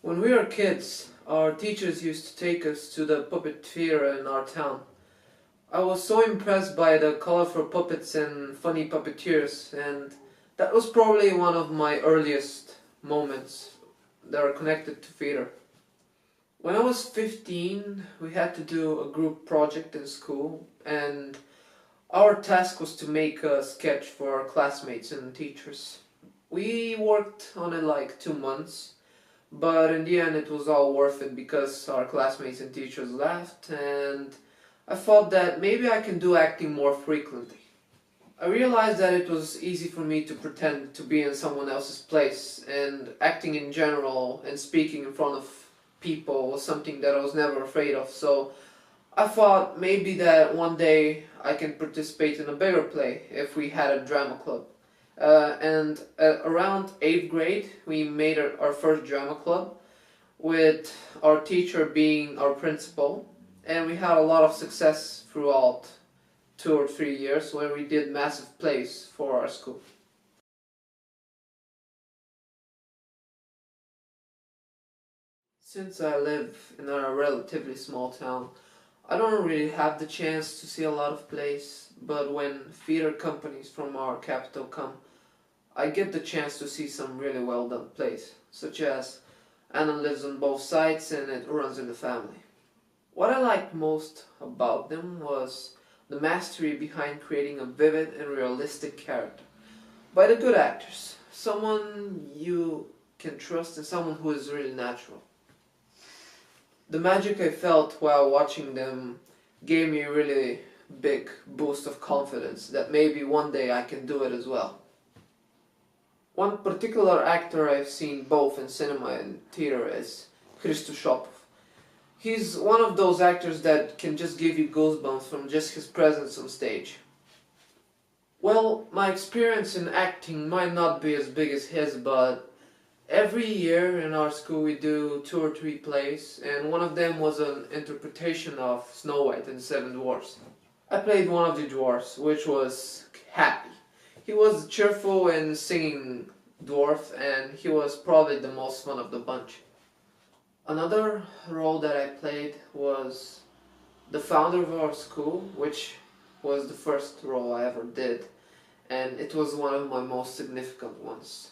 When we were kids, our teachers used to take us to the puppet theater in our town. I was so impressed by the colorful puppets and funny puppeteers, and that was probably one of my earliest moments that are connected to theater. When I was 15, we had to do a group project in school, and our task was to make a sketch for our classmates and teachers. We worked on it like 2 months. But in the end it was all worth it because our classmates and teachers laughed, and I thought that maybe I can do acting more frequently. I realized that it was easy for me to pretend to be in someone else's place, and acting in general and speaking in front of people was something that I was never afraid of, so I thought maybe that one day I can participate in a bigger play if we had a drama club. And around 8th grade, we made our first drama club, with our teacher being our principal, and we had a lot of success throughout 2 or 3 years where we did massive plays for our school. Since I live in a relatively small town, I don't really have the chance to see a lot of plays, but when theater companies from our capital come, I get the chance to see some really well done plays, such as Anna Lives on Both Sides and It Runs in the Family. What I liked most about them was the mastery behind creating a vivid and realistic character by the good actors, someone you can trust and someone who is really natural. The magic I felt while watching them gave me a really big boost of confidence that maybe one day I can do it as well. One particular actor I've seen both in cinema and theater is Shopov. He's one of those actors that can just give you goosebumps from just his presence on stage. Well, my experience in acting might not be as big as his, but every year in our school we do 2 or 3 plays, and one of them was an interpretation of Snow White and the Seven Dwarfs. I played one of the dwarfs, which was Happy. He was cheerful and singing dwarf, and he was probably the most fun of the bunch. Another role that I played was the founder of our school, which was the first role I ever did, and it was one of my most significant ones.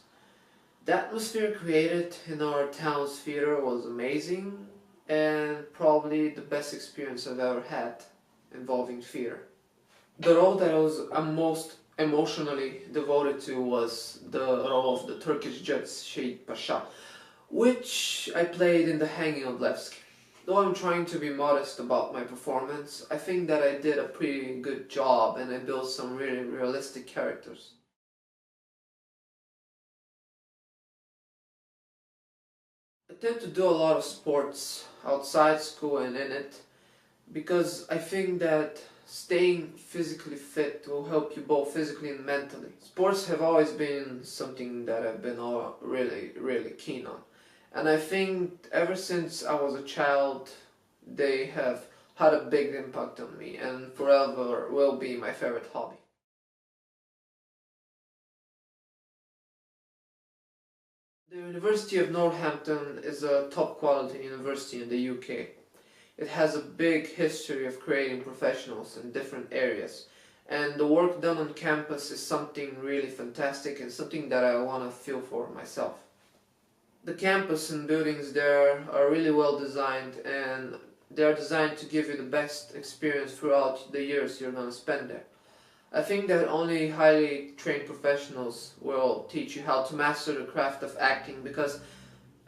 The atmosphere created in our town's theater was amazing, and probably the best experience I've ever had involving theater. The role that I was most emotionally devoted to was the role of the Turkish judge Sheikh Pasha, which I played in The Hanging of Levski. Though I'm trying to be modest about my performance, I think that I did a pretty good job and I built some really realistic characters. I tend to do a lot of sports outside school and in it, because I think that staying physically fit will help you both physically and mentally. Sports have always been something that I've been really keen on. And I think ever since I was a child, they have had a big impact on me and forever will be my favorite hobby. The University of Northampton is a top quality university in the UK. It has a big history of creating professionals in different areas, and the work done on campus is something really fantastic and something that I want to feel for myself. The campus and buildings there are really well designed, and they are designed to give you the best experience throughout the years you're going to spend there. I think that only highly trained professionals will teach you how to master the craft of acting, because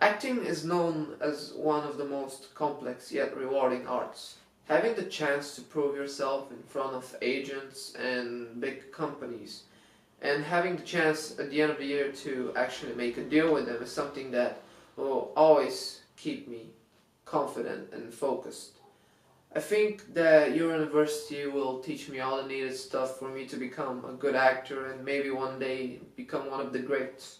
acting is known as one of the most complex yet rewarding arts. Having the chance to prove yourself in front of agents and big companies, and having the chance at the end of the year to actually make a deal with them is something that will always keep me confident and focused. I think that your university will teach me all the needed stuff for me to become a good actor and maybe one day become one of the greats.